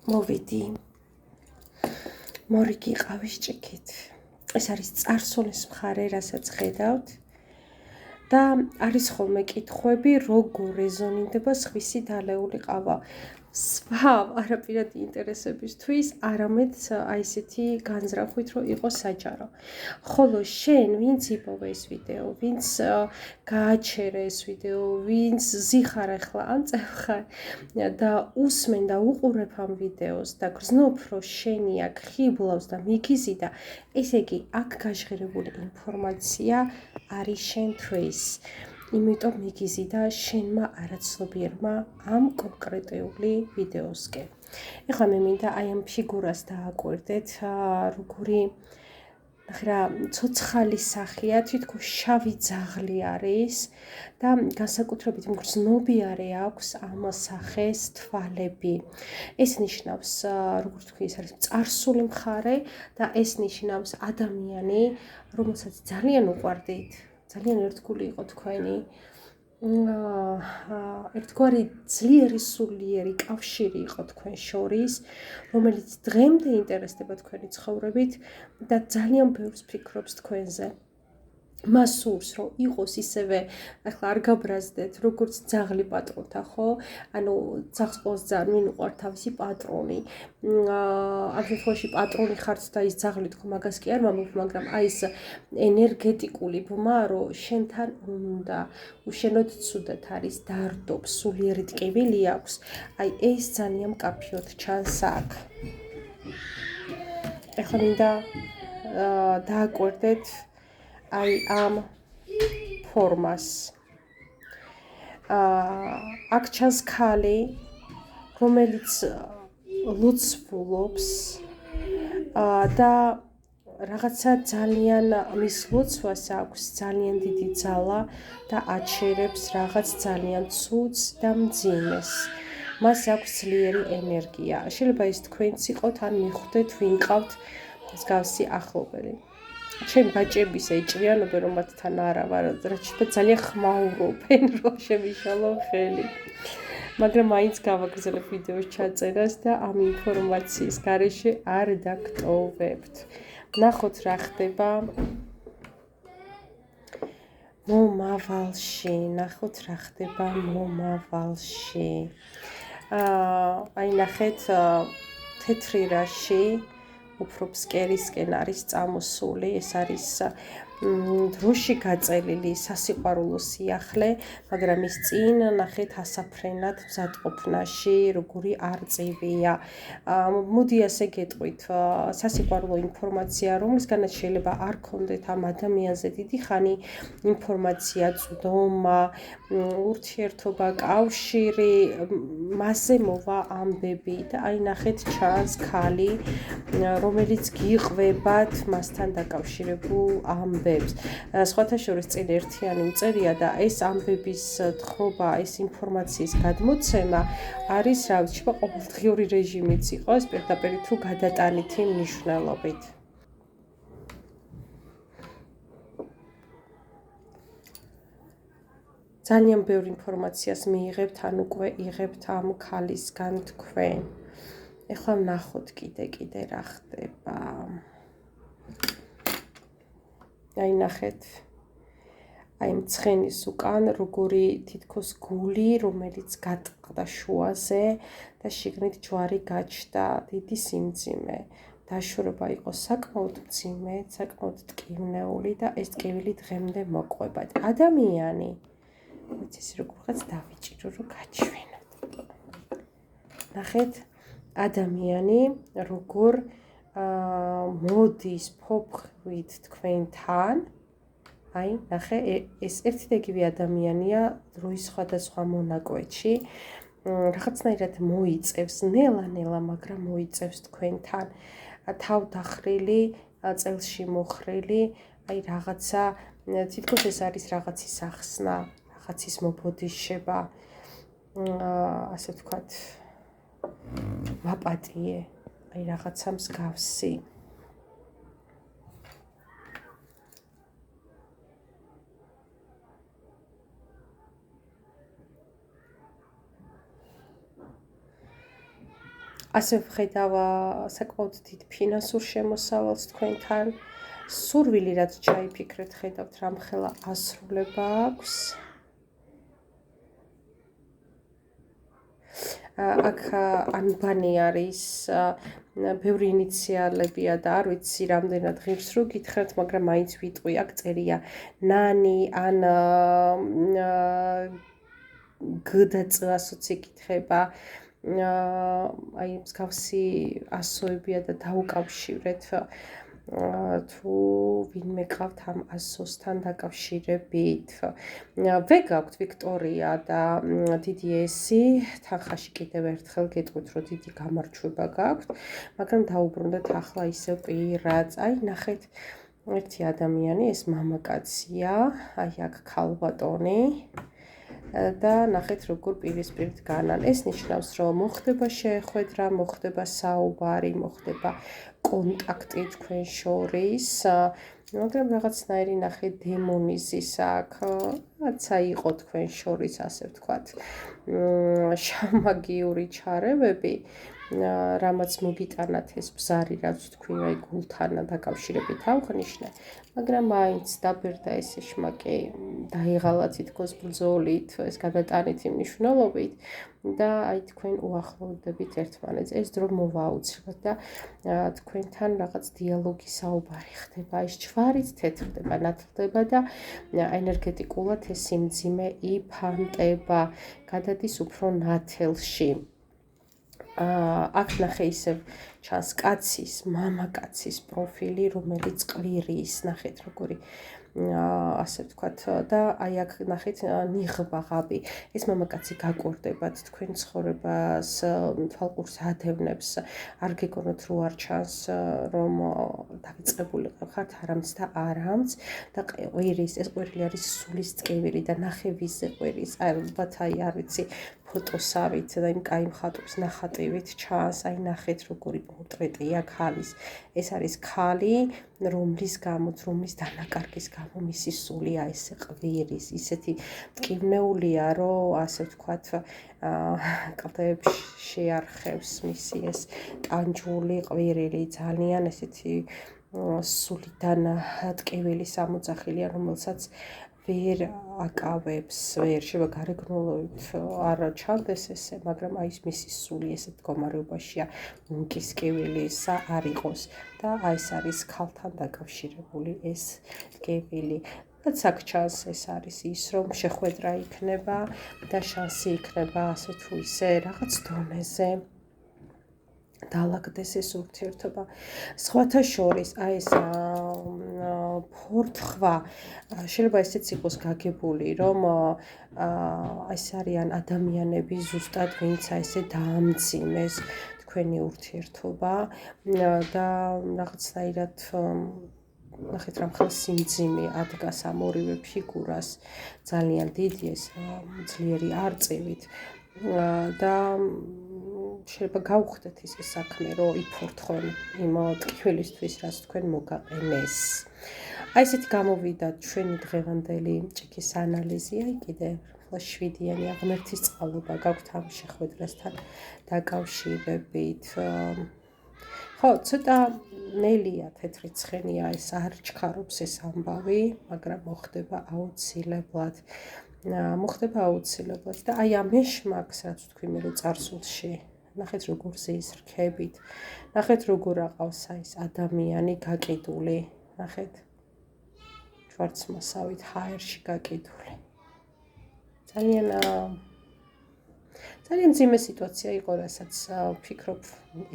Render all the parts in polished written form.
მოვიდი მორიგი ყავის ჭიქით. ეს არის წარსულის მხარე, რასაც ხედავთ და არის ხოლმე კითხვები, როგორ რეზონირდება სხვისი დალეული ყავა. სხვა არაპირადი ინტერესებისთვის, არამედ აი ესეთი განზრახვით, რომ იყოს საჯარო. ხოლო შენ, ვინც იპოვე ეს ვიდეო, ვინც გააჩერე ეს ვიდეო, ვინც ზიხარ ახლა ან წევხარ და უსმენ და უყურებ ამ ვიდეოს და გრძნობ, რომ შენი აქ ხიბლავს და მიგიზიდა, ესე იგი, აქ გაჟღერებული ინფორმაცია არის შენთვის. იმიტომ მიგიზიდა შენმა არაცნობიერმა ამ კონკრეტული ვიდეოსკენ. ეხლა მე მინდა აი ამ ფიგურას დააკვირდეთ, როგორი ნახე ცოცხალი სახეა, თითქოს შავი ძაღლი არის და განსაკუთრებით მგრძნობიარე აქვს ამ სახეს თვალები. ეს ნიშნავს, როგორ თქვი, ეს არის წარსული მხარე და ეს ნიშნავს ადამიანი, რომელსაც ძალიან უყვარდით, ძალიან ერთგული იყო თქვენი. ერთგვარი ძლიერი სულიერი კავშირი იყო თქვენ შორის, რომელიც დღემდე ინტერესდება თქვენი ცხოვრებით და ძალიან ბევრს ფიქრობს თქვენზე. მას სურს, რომ იყოს ისევე, ახლა არ გაბრაზდეთ, როგორც ძაღლი პატრონთა, ხო? ანუ ძაღლს ყოველს ძალიან ვინ უყვართ თავისი პატრონი. ამ შემთხვევაში პატრონი ხართ და ის ძაღლი თქო მაგას კი არ ვამბობ, მაგრამ აი ეს ენერგეტიკული ბმა, რომ შენთან უნდა უშენოდ ცუდად არის, დარდობს, სულიერი ტკივილი აქვს, აი ეს ძალიან მკაფიოდ ჩანს აქ. ეხლა მინდა დააკვირდეთ აი ამ ფორმას. აქ ჩანს ქალი, რომელიც ლოცვულობს და რაღაცა ძალიან მის ლოცვას აქვს ძალიან დიდი ძალა და აჩერებს რაღაც ძალიან ცუდს და მძიმეს. მას აქვს ძლიერი ენერგია. შეიძლება ის თქვენც იყოთ, ან მიხვდეთ, ვინ ყავთ მსგავსი ახლობელი. ჩემ ბაჭების ეჭვიანობენ, რომ მათთან არა ვარ, რაც ძალიან ხმაურობენ, რომ შემიშალო ხელი. მაგრამ მაინც გავაგრძელებ ვიდეოს ჩაწერას და ამ ინფორმაციის გარეშე არ დაგტოვებთ. ნახოთ რა ხდება მომავალში, ნახოთ რა ხდება მომავალში. აი ნახეთ თეთრი რაში უფრო ფსკერისკენ არის წამოსული, ეს არის დროში გაწელილი სასიყვარულო სიახლე, მაგრამ ის წინ ნახეთ ასაფრენად მზადყოფნაში, როგორი არწივია. მოდი ასე გეტყვით, სასიყვარულო ინფორმაცია, რომლისგანაც შეიძლება არ გქონდეთ ამ ადამიანზე დიდი ხანი ინფორმაცია, წვდომა, ურთიერთობა, კავშირი, მასზე მოვა ამბები და აი ნახეთ ჩანს ქალი, რომელიც გიყვებათ მასთან დაკავშირებულ ამბებს. სხვათა შორის წინ ერთიანი უწერია და ეს ამბების თხრობა, ეს ინფორმაციის გადმოცემა არის, რა ვიცი, ყოველდღიური რეჟიმიც იყოს, პირდაპირ თუ გადატანითი მნიშვნელობით. ძალიან ბევრ ინფორმაციას მიიღებთ, ან უკვე იღებთ ამ ქალისგან თქვენ. ეხლა ვნახოთ კიდე რა ხდება. აი ნახეთ. აი მცხენის უკან როგორი თითქოს გული, რომელიც გატყდა შუაზე და შიგნით ჯვარი გაჩნდა, დიდი სიმძიმე. დაშორება იყო საკმაოდ მძიმე, საკმაოდ ტკივნეული და ეს ტკივილი დღემდე მოყვებათ. ადამიანი, ეს როგორღაც დავიჭირო, რომ გაჩვენოთ. ნახეთ, ადამიანი როგორ მოდის ფოფხვით თქვენთან. აი, ნახე, ეს ერთი და იგივე ადამიანია დროის სხვადასხვა მონაკვეთში. რაღაცნაირად მოიწევს, ნელა-ნელა, მაგრამ მოიწევს თქვენთან. თავ დახრილი, წელში მოხრილი, აი რაღაცა, თითქოს ეს არის რაღაცის ახსნა, რაღაცის მობოდიშება, ასე ვთქვათ, მაპატიე, აი რაღაცა მსგავსი. ასე ვხედავ საკმაოდ დიდ ფინანსურ შემოსავალს თქვენთან. სურვილი რაც ჩაიფიქრეთ, ხედავთ რამხელა ასრულება აქვს. აქ ანბანი არის, ბევრი ინიციალებია და არ ვიცი რამდენად ღირს რო გითხრათ, მაგრამ მაინც ვიტყვი, აქ წერია ნანი ან გ და წ ასოც იკითხება. აი მსგავსი ასოებია და დაუკავშირეთ თუ ვინმე ყავთ ამ ასოსთან დაკავშირებით. ვე გაქვთ ვიქტორია და დიდი ესი, თანხაში კიდევ ერთხელ გეტყვით, რომ დიდი გამარჯვება გაქვთ, მაგრამ დაუბრუნდეთ ახლა ისევ პირად. აი ნახეთ, ერთი ადამიანი, ეს მამაკაცია, აი აქ ქალბატონი და ნახეთ როგორ პირისპირით განან. ეს ნიშნავს, რომ მოხდება შეხვედრა, მოხდება საუბარი, მოხდება კონტაქტი თქვენ შორის, მაგრამ რაღაცნაირი ნახეთ დემონიზის აქ, რაცა იყო თქვენ შორის, ასე ვთქვათ, შამაგიური ჩარევები, რამაც მოგიტანათ ეს ბზარი, რაც თქვი აი გულთან დაკავშირებით აღნიშნე, მაგრამ მაინც დაბერდა ეს ეშმაკი, დაიღალა თითქოს ბრძოლით, ეს გადატანით იმ მნიშვნელობით და აი თქვენ უახლოვდებით ერთმანეთს. ეს დრო მოვა აუცილებლად და თქვენთან რაღაც დიალოგი საუბარი ხდება, ეს ჯვარიც თეთრდება, ნათლდება და ენერგეტიკულად ეს სიმძიმე იფანტება, გადადის უფრო ნათელში. აქ ნახე ისევ ჩანს კაცის, მამაკაცის პროფილი, რომელიც ყვირის, ნახეთ როგორი ასე ვთქვათ და აი აქ ნახეთ ნიღბა ღაბი. ეს მამაკაცი გაკვირდებათ თქვენ ცხოვრებას, თვალყურს ადევნებს, არ გეგონოთ რო არ ჩანს რომ დავიწყებული ხართ არამც და არამც და ყვირის, ეს ყვირილი არის სულის წევრი და ნახე ვიზე ყვირის, ალბათ აი არ ვიცი ფოტოსავით და იმ კაი მხატვრის ნახატივით ჩანს, აი ნახეთ როგორი პორტრეტია ქალის. ეს არის ქალი, რომლის დანაკარგის გამო მისი სული აი ესე ყვირის, ისეთი მტკივნეულია, რომ ასე ვთქვათ, კლდეებში შეარხევს მისი ეს ტანჯული ყვირილი, ძალიან ესეთი სულიდან ტკივილი სამოძახილია, რომელსაც ვერ აკავებს, ვერ შეიძლება გარეგნულად არ ჩანდეს ესე, მაგრამ აი მისი სული ესეთ მდგომარეობაშია, უნკის ტკივილისა არ იყოს და აი ეს არის ქალთან დაკავშირებული ეს ტკივილი. რაც აქ ჩანს, ეს არის ის, რომ შეხვედრა იქნება და შანსი იქნება ასე თუ ისე რაღაც დონეზე დაალაგდეს ეს ურთიერთობა. სხვათა შორის აი ეს ფორთხვა შეიძლება ესეც იყოს გაგებული, რომ ეს არიან ადამიანები ზუსტად, ვინც აი ესე დაამძიმეს თქვენი ურთიერთობა და რაღაცნაირად ნახეთ რამხელა სიმძიმე ადგას ამ ორივე ფიგურას, ძალიან დიდი ეს ძლიერი არწივით და შეიძლება გავხდეთ ის საქმე, რომ იფორთხონ იმ ტკივილისთვის, რაც თქვენ მოგაყენეს. აი ესეთი გამოვიდა ჩვენი დღევანდელი ჭიქის ანალიზი, აი კიდე 7-იანი ღმერთის წყალობა გაქვთ ამ შეხვედრასთან დაკავშირებით. ხო, ცოტა ნელია, თეთრი ცხენია, ეს არ ჩქარობს ეს ამბავი, მაგრამ მოხდება აუცილებლად. და აი ამ ეშმაკს, რაც თქვი მე რომ წარსულში, ნახეთ როგორ ზის რქებით, ნახეთ როგორ აყავს ეს ადამიანი გაკიდული, ნახეთ შვარცმასავით ჰაერში გაკიდული. ძალიან მძიმე სიტუაცია იყო, რასაც ვფიქრობ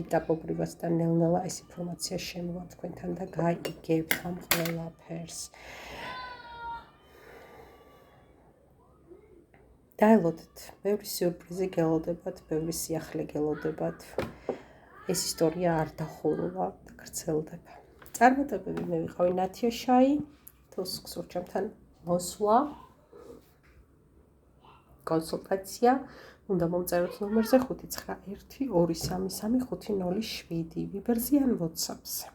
ეტაპობრივად და ნელ-ნელა ეს ინფორმაცია შემოვა თქვენთან და გაიგებთ ამ ყველაფერს. დაელოდეთ, ბევრი სიურპრიზი გელოდებათ, ბევრი სიახლე გელოდებათ. ეს ისტორია არ დახურულა და გრძელდება. წარმატებები, მე ვიყავი ნათია შაი, თოს გსურჩამთან მოსვლა, კონსულტაცია, უნდა მომწეროთ ნომერზე 591233507 ვიბერზე ან WhatsApp-ზე.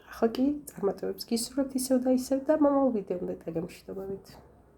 ახლა კი წარმატებებს გისურვებთ ისევ და ისევ და მომავალ ვიდეომდე დაგემშვიდობებით.